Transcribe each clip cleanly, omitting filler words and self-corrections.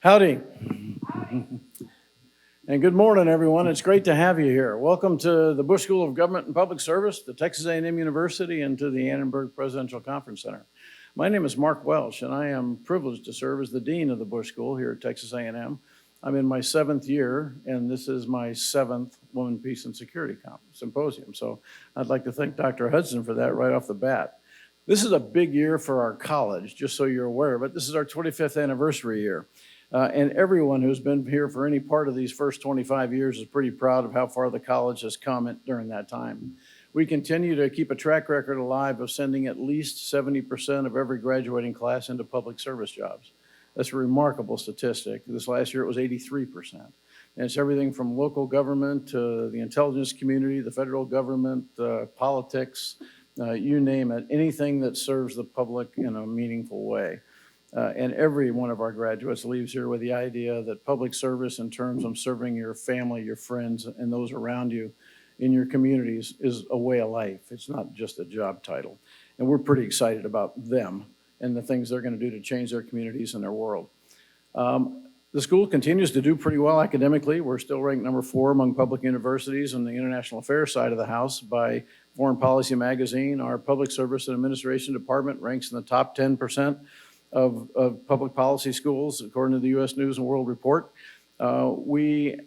Howdy. And good morning, everyone. It's great to have you here. Welcome to the Bush School of Government and Public Service, the Texas A&M University, and to the Annenberg Presidential Conference Center. My name is Mark Welsh, and I am privileged to serve as the Dean of the Bush School here at Texas A&M. I'm in my 7th year, and this is my 7th Women, Peace, and Security Symposium. So I'd like to thank Dr. Hudson for that right off the bat. This is a big year for our college, just so you're aware, but this is our 25th anniversary year. And everyone who's been here for any part of these first 25 years is pretty proud of how far the college has come during that time. We continue to keep a track record alive of sending at least 70% of every graduating class into public service jobs. That's a remarkable statistic. This last year it was 83%. And it's everything from local government to the intelligence community, the federal government, politics, you name it, anything that serves the public in a meaningful way. And every one of our graduates leaves here with the idea that public service in terms of serving your family, your friends, and those around you in your communities is a way of life. It's not just a job title. And we're pretty excited about them and the things they're going to do to change their communities and their world. The school continues to do pretty well academically. We're still ranked number 4 among public universities in the international affairs side of the house by Foreign Policy Magazine. Our Public Service and Administration Department ranks in the top 10% of public policy schools, according to the U.S. News and World Report. We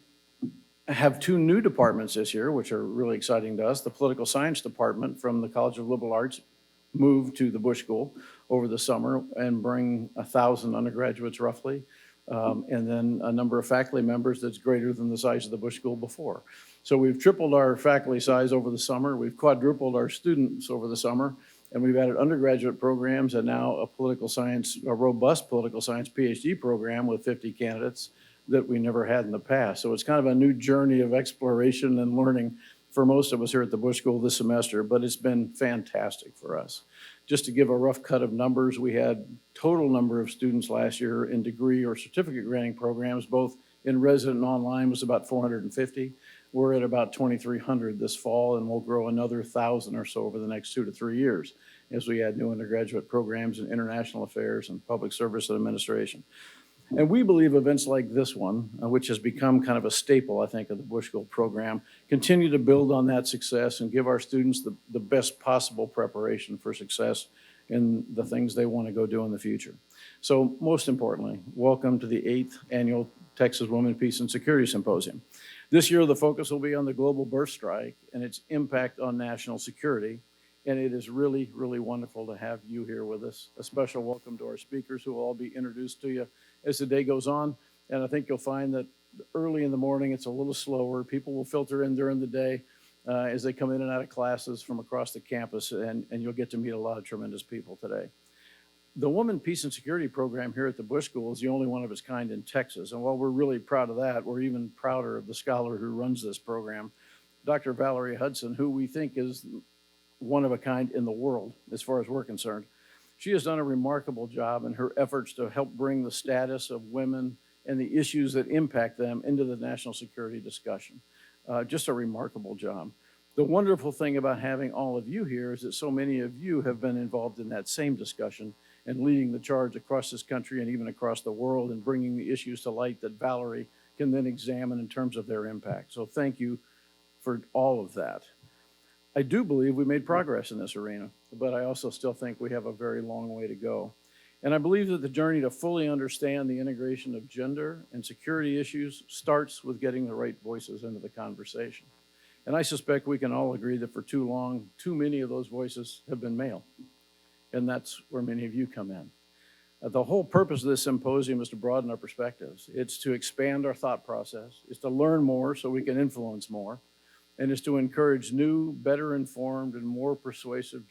have 2 new departments this year, which are really exciting to us. The Political Science Department from the College of Liberal Arts moved to the Bush School over the summer and bring 1,000 undergraduates roughly, and then a number of faculty members that's greater than the size of the Bush School before. So we've tripled our faculty size over the summer. We've quadrupled our students over the summer. And we've added undergraduate programs and now a robust political science PhD program with 50 candidates that we never had in the past. So it's kind of a new journey of exploration and learning for most of us here at the Bush School this semester, but it's been fantastic for us. Just to give a rough cut of numbers, we had total number of students last year in degree or certificate granting programs, both in resident and online, was about 450. We're at about 2,300 this fall, and we'll grow another 1,000 or so over the next 2 to 3 years as we add new undergraduate programs in international affairs and public service and administration. And we believe events like this one, which has become kind of a staple, I think, of the Bush School program, continue to build on that success and give our students the best possible preparation for success in the things they want to go do in the future. So most importantly, welcome to the 8th Annual Texas Women, Peace, and Security Symposium. This year, the focus will be on the global birth strike and its impact on national security. And it is really, really wonderful to have you here with us. A special welcome to our speakers who will all be introduced to you as the day goes on. And I think you'll find that early in the morning, it's a little slower. People will filter in during the day as they come in and out of classes from across the campus, and you'll get to meet a lot of tremendous people today. The Women, Peace, and Security program here at the Bush School is the only one of its kind in Texas. And while we're really proud of that, we're even prouder of the scholar who runs this program, Dr. Valerie Hudson, who we think is one of a kind in the world as far as we're concerned. She has done a remarkable job in her efforts to help bring the status of women and the issues that impact them into the national security discussion. Just a remarkable job. The wonderful thing about having all of you here is that so many of you have been involved in that same discussion and leading the charge across this country and even across the world and bringing the issues to light that Valerie can then examine in terms of their impact. So thank you for all of that. I do believe we made progress in this arena, but I also still think we have a very long way to go. And I believe that the journey to fully understand the integration of gender and security issues starts with getting the right voices into the conversation. And I suspect we can all agree that for too long, too many of those voices have been male. And that's where many of you come in. The whole purpose of this symposium is to broaden our perspectives. It's to expand our thought process. It's to learn more so we can influence more. And it's to encourage new, better informed, and more persuasive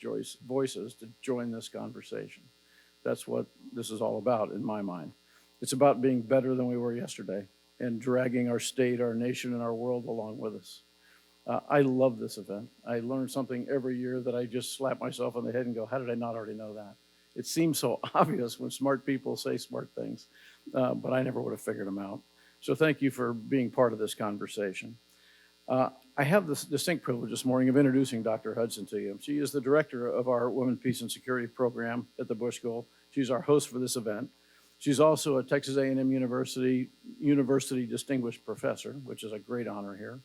voices to join this conversation. That's what this is all about in my mind. It's about being better than we were yesterday and dragging our state, our nation, and our world along with us. I love this event. I learn something every year that I just slap myself on the head and go, how did I not already know that? It seems so obvious when smart people say smart things, but I never would have figured them out. So thank you for being part of this conversation. I have this distinct privilege this morning of introducing Dr. Hudson to you. She is the director of our Women, Peace, and Security program at the Bush School. She's our host for this event. She's also a Texas A&M University Distinguished Professor, which is a great honor here.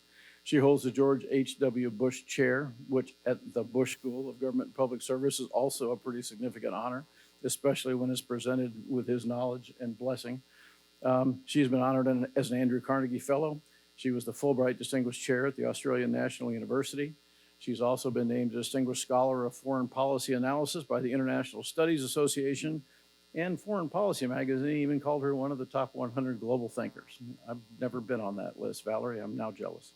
She holds the George H.W. Bush Chair, which at the Bush School of Government and Public Service is also a pretty significant honor, especially when it's presented with his knowledge and blessing. She's been honored as an Andrew Carnegie Fellow. She was the Fulbright Distinguished Chair at the Australian National University. She's also been named a Distinguished Scholar of Foreign Policy Analysis by the International Studies Association, and Foreign Policy Magazine even called her one of the top 100 global thinkers. I've never been on that list, Valerie. I'm now jealous.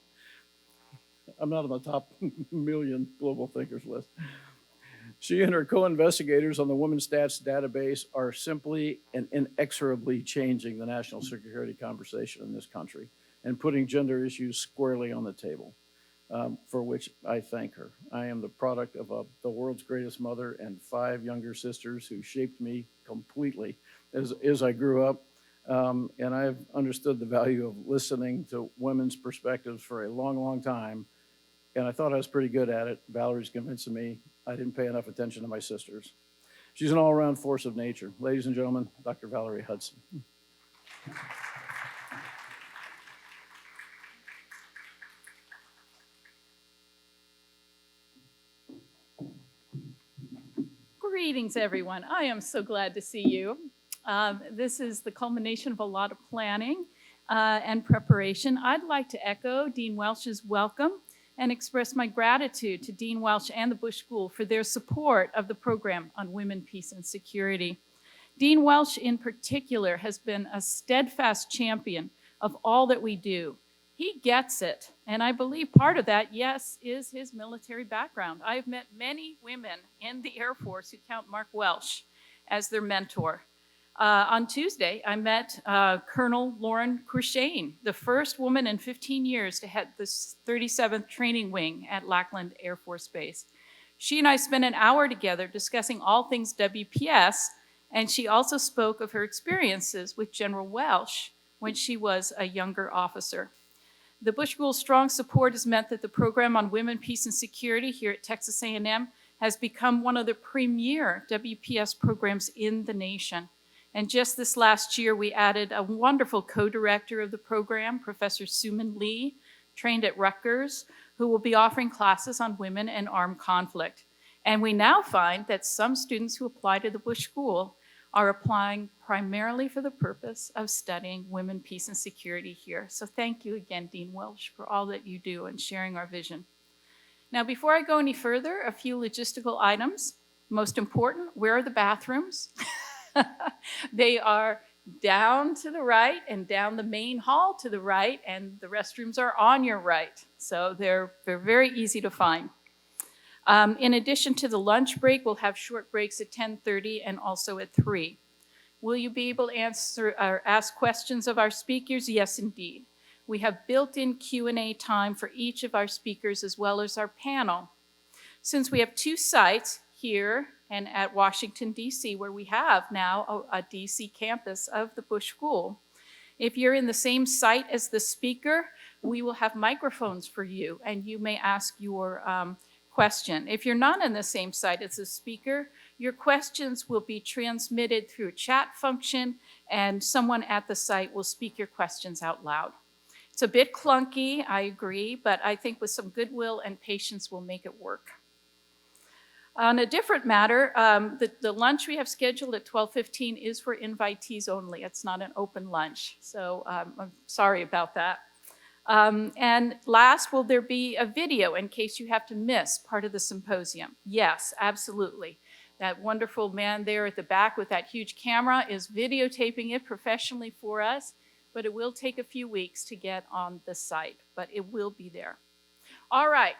I'm not on the top million global thinkers list. She and her co-investigators on the Women's Stats database are simply and inexorably changing the national security conversation in this country and putting gender issues squarely on the table, for which I thank her. I am the product of the world's greatest mother and 5 younger sisters who shaped me completely as I grew up. And I've understood the value of listening to women's perspectives for a long, long time. And I thought I was pretty good at it. Valerie's convincing me I didn't pay enough attention to my sisters. She's an all-around force of nature. Ladies and gentlemen, Dr. Valerie Hudson. Greetings, everyone. I am so glad to see you. This is the culmination of a lot of planning and preparation. I'd like to echo Dean Welsh's welcome and express my gratitude to Dean Welsh and the Bush School for their support of the program on women, peace, and security. Dean Welsh, in particular, has been a steadfast champion of all that we do. He gets it, and I believe part of that, yes, is his military background. I've met many women in the Air Force who count Mark Welsh as their mentor. On Tuesday, I met Colonel Lauren Crushane, the first woman in 15 years to head the 37th Training Wing at Lackland Air Force Base. She and I spent an hour together discussing all things WPS, and she also spoke of her experiences with General Welsh when she was a younger officer. The Bush School's strong support has meant that the program on women, peace, and security here at Texas A&M has become one of the premier WPS programs in the nation. And just this last year, we added a wonderful co-director of the program, Professor Suman Lee, trained at Rutgers, who will be offering classes on women and armed conflict. And we now find that some students who apply to the Bush School are applying primarily for the purpose of studying women, peace, and security here. So thank you again, Dean Welsh, for all that you do and sharing our vision. Now, before I go any further, a few logistical items. Most important, where are the bathrooms? They are down to the right and down the main hall to the right, and the restrooms are on your right. So they're very easy to find. In addition to the lunch break, we'll have short breaks at 10:30 and also at 3. Will you be able to answer or ask questions of our speakers? Yes, indeed. We have built-in Q&A time for each of our speakers as well as our panel. Since we have 2 sites here and at Washington, D.C., where we have now a D.C. campus of the Bush School, if you're in the same site as the speaker, we will have microphones for you, and you may ask your question. If you're not in the same site as the speaker, your questions will be transmitted through a chat function, and someone at the site will speak your questions out loud. It's a bit clunky, I agree, but I think with some goodwill and patience, we'll make it work. On a different matter, the lunch we have scheduled at 12:15 is for invitees only. It's not an open lunch, so I'm sorry about that. And last, will there be a video in case you have to miss part of the symposium? Yes, absolutely. That wonderful man there at the back with that huge camera is videotaping it professionally for us, but it will take a few weeks to get on the site, but it will be there. All right,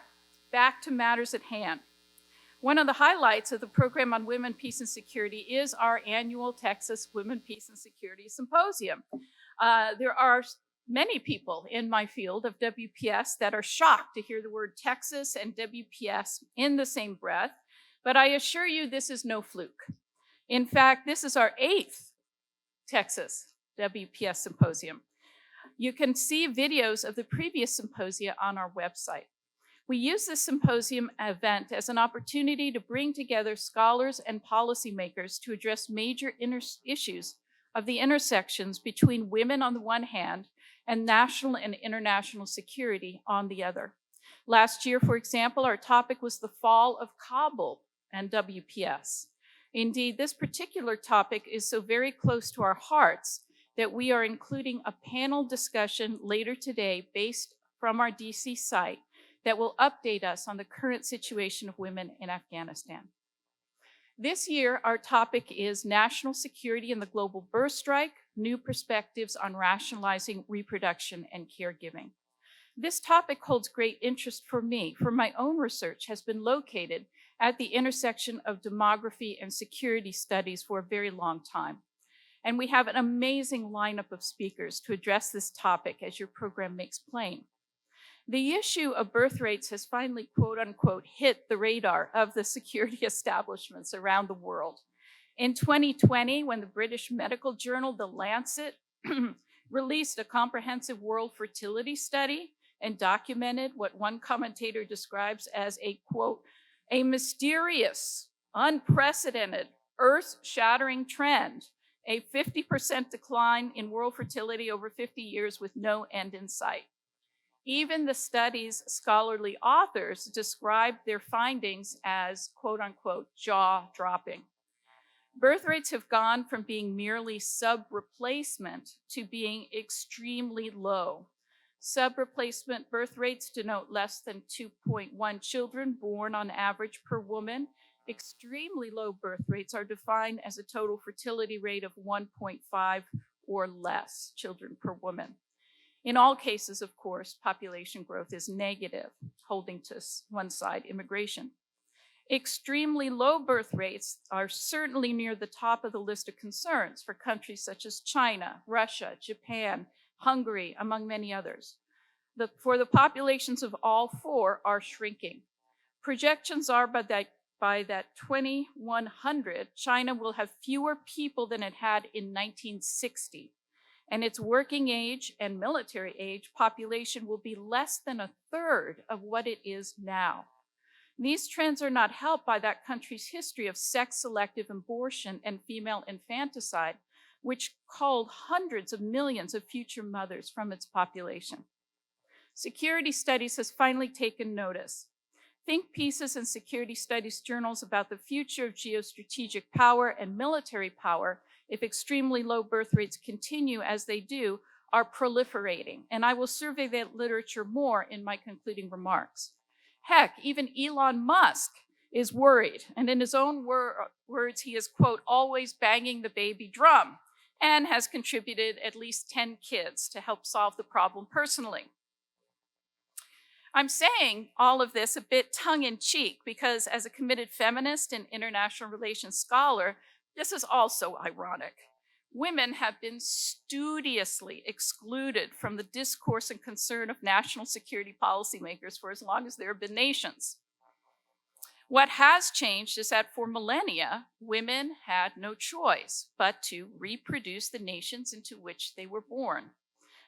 back to matters at hand. One of the highlights of the program on women, peace, and security is our annual Texas Women, Peace, and Security Symposium. There are many people in my field of WPS that are shocked to hear the word Texas and WPS in the same breath, but I assure you this is no fluke. In fact, this is our 8th Texas WPS Symposium. You can see videos of the previous symposia on our website. We use this symposium event as an opportunity to bring together scholars and policymakers to address major issues of the intersections between women on the one hand and national and international security on the other. Last year, for example, our topic was the fall of Kabul and WPS. Indeed, this particular topic is so very close to our hearts that we are including a panel discussion later today based from our DC site that will update us on the current situation of women in Afghanistan. This year, our topic is National Security and the Global Birth Strike, New Perspectives on Rationalizing Reproduction and Caregiving. This topic holds great interest for me, for my own research has been located at the intersection of demography and security studies for a very long time. And we have an amazing lineup of speakers to address this topic, as your program makes plain. The issue of birth rates has finally, quote unquote, hit the radar of the security establishments around the world. In 2020, when the British medical journal, The Lancet, released a comprehensive world fertility study and documented what one commentator describes as a, quote, a mysterious, unprecedented, earth-shattering trend, a 50% decline in world fertility over 50 years with no end in sight. Even the study's scholarly authors described their findings as, quote unquote, jaw-dropping. Birth rates have gone from being merely sub-replacement to being extremely low. Sub-replacement birth rates denote less than 2.1 children born on average per woman. Extremely low birth rates are defined as a total fertility rate of 1.5 or less children per woman. In all cases, of course, population growth is negative, holding to one side immigration. Extremely low birth rates are certainly near the top of the list of concerns for countries such as China, Russia, Japan, Hungary, among many others. For the populations of all four are shrinking. Projections are by that 2100, China will have fewer people than it had in 1960. And its working age and military age population will be less than a third of what it is now. These trends are not helped by that country's history of sex-selective abortion and female infanticide, which culled hundreds of millions of future mothers from its population. Security Studies has finally taken notice. Think pieces in security studies journals about the future of geostrategic power and military power, if extremely low birth rates continue as they do, are proliferating. And I will survey that literature more in my concluding remarks. Heck, even Elon Musk is worried. And in his own words, he is, quote, always banging the baby drum and has contributed at least 10 kids to help solve the problem personally. I'm saying all of this a bit tongue-in-cheek because as a committed feminist and international relations scholar, this is also ironic. Women have been studiously excluded from the discourse and concern of national security policymakers for as long as there have been nations. What has changed is that for millennia, women had no choice but to reproduce the nations into which they were born,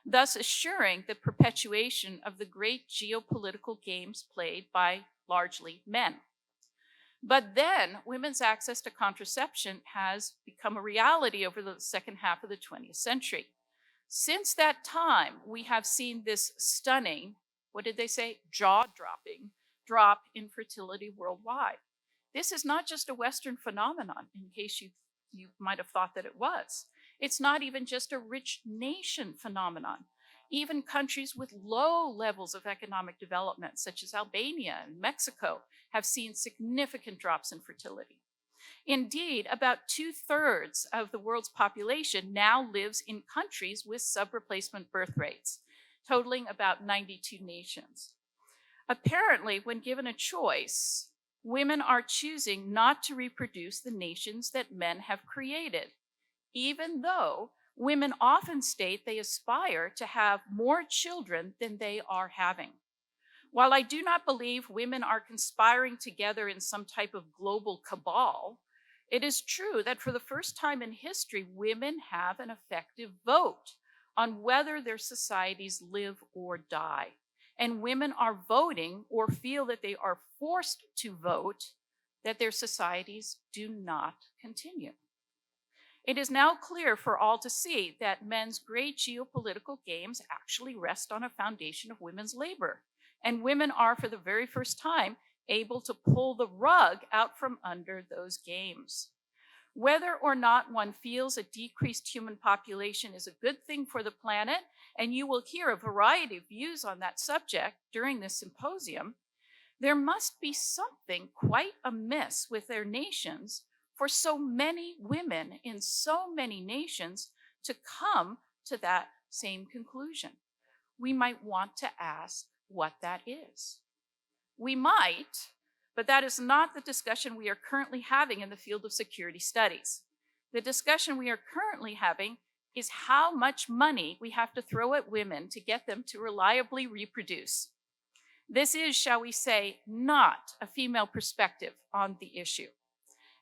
thus assuring the perpetuation of the great geopolitical games played by largely men. But then women's access to contraception has become a reality over the second half of the 20th century. Since that time, we have seen this stunning, what did they say, jaw-dropping drop in fertility worldwide. This is not just a Western phenomenon, in case you might have thought that it was. It's not even just a rich nation phenomenon. Even countries with low levels of economic development, such as Albania and Mexico, have seen significant drops in fertility. Indeed, about 2/3 of the world's population now lives in countries with sub-replacement birth rates, totaling about 92 nations. Apparently, when given a choice, women are choosing not to reproduce the nations that men have created, even though women often state they aspire to have more children than they are having. While I do not believe women are conspiring together in some type of global cabal, it is true that for the first time in history, women have an effective vote on whether their societies live or die. And women are voting or feel that they are forced to vote that their societies do not continue. It is now clear for all to see that men's great geopolitical games actually rest on a foundation of women's labor. And women are, for the very first time, able to pull the rug out from under those games. Whether or not one feels a decreased human population is a good thing for the planet, and you will hear a variety of views on that subject during this symposium, there must be something quite amiss with their nations for so many women in so many nations to come to that same conclusion. We might want to ask what that is. We might, but that is not the discussion we are currently having in the field of security studies. The discussion we are currently having is how much money we have to throw at women to get them to reliably reproduce. This is, shall we say, not a female perspective on the issue.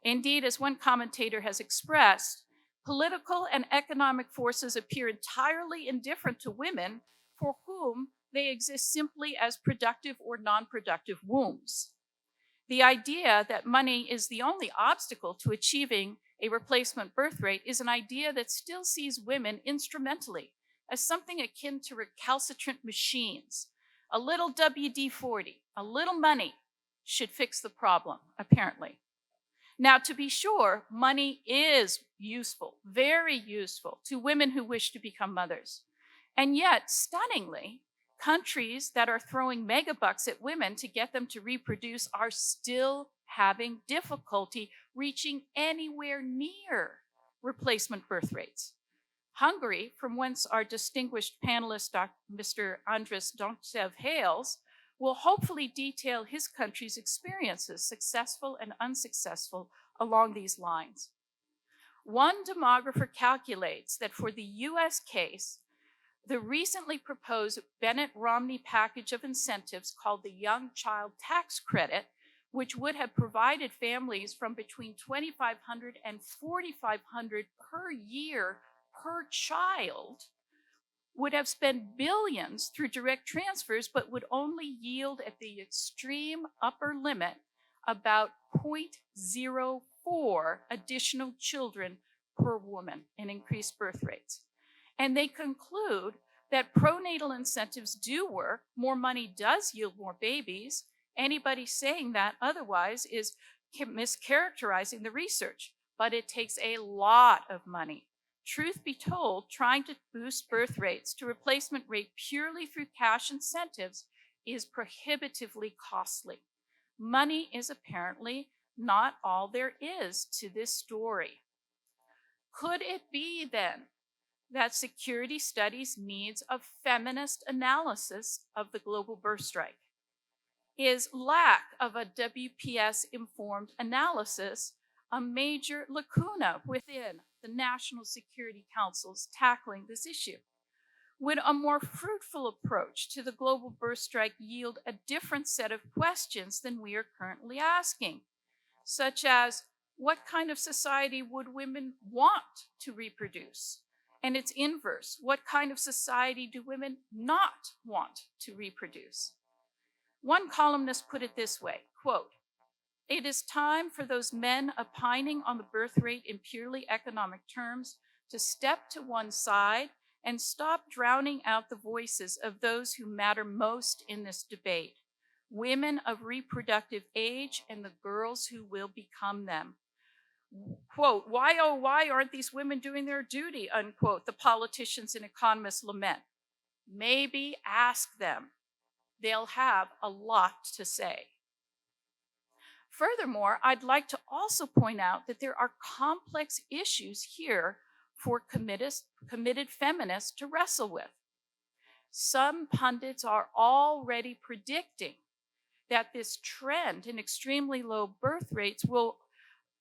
Indeed, as one commentator has expressed, political and economic forces appear entirely indifferent to women for whom they exist simply as productive or non-productive wombs. The idea that money is the only obstacle to achieving a replacement birth rate is an idea that still sees women instrumentally as something akin to recalcitrant machines. A little WD-40, a little money should fix the problem, apparently. Now, to be sure, money is useful, very useful to women who wish to become mothers. And yet, stunningly, countries that are throwing megabucks at women to get them to reproduce are still having difficulty reaching anywhere near replacement birth rates. Hungary, from whence our distinguished panelist, Mr. Andris Dontsev hails, will hopefully detail his country's experiences, successful and unsuccessful, along these lines. One demographer calculates that for the US case, the recently proposed Bennett-Romney package of incentives called the Young Child Tax Credit, which would have provided families from between $2,500 and $4,500 per year per child, would have spent billions through direct transfers, but would only yield at the extreme upper limit about 0.04 additional children per woman in increased birth rates. And they conclude that pronatal incentives do work, more money does yield more babies. Anybody saying that otherwise is mischaracterizing the research, but it takes a lot of money. Truth be told, trying to boost birth rates to replacement rate purely through cash incentives is prohibitively costly. Money is apparently not all there is to this story. Could it be then that security studies needs a feminist analysis of the global birth strike? Is lack of a WPS-informed analysis a major lacuna within the National Security Council's tackling this issue? Would a more fruitful approach to the global birth strike yield a different set of questions than we are currently asking, such as what kind of society would women want to reproduce? And its inverse, what kind of society do women not want to reproduce? One columnist put it this way, quote, "It is time for those men opining on the birth rate in purely economic terms to step to one side and stop drowning out the voices of those who matter most in this debate, women of reproductive age and the girls who will become them." Quote, "Why, oh, why aren't these women doing their duty?" Unquote, the politicians and economists lament. Maybe ask them. They'll have a lot to say. Furthermore, I'd like to also point out that there are complex issues here for committed feminists to wrestle with. Some pundits are already predicting that this trend in extremely low birth rates will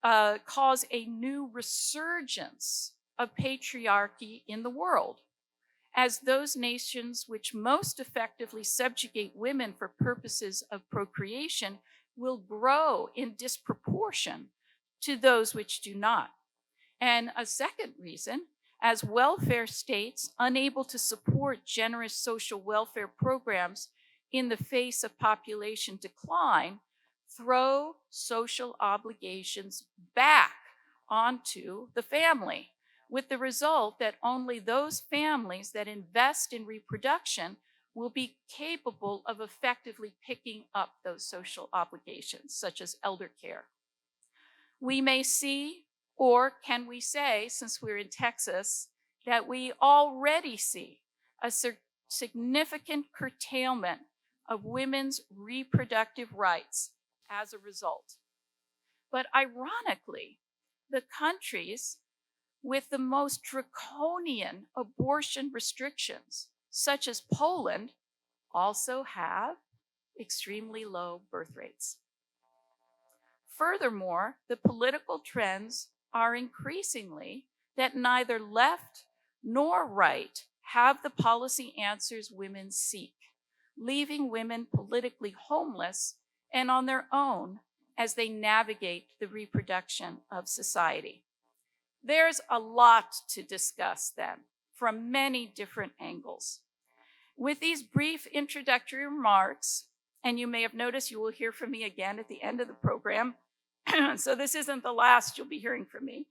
cause a new resurgence of patriarchy in the world, as those nations which most effectively subjugate women for purposes of procreation will grow in disproportion to those which do not. And a second reason, as welfare states unable to support generous social welfare programs in the face of population decline, throw social obligations back onto the family, with the result that only those families that invest in reproduction will be capable of effectively picking up those social obligations, such as elder care. We may see, or can we say, since we're in Texas, that we already see a significant curtailment of women's reproductive rights as a result. But ironically, the countries with the most draconian abortion restrictions, such as Poland, also have extremely low birth rates. Furthermore, the political trends are increasingly that neither left nor right have the policy answers women seek, leaving women politically homeless and on their own as they navigate the reproduction of society. There's a lot to discuss then from many different angles. With these brief introductory remarks, and you may have noticed you will hear from me again at the end of the program, so this isn't the last you'll be hearing from me.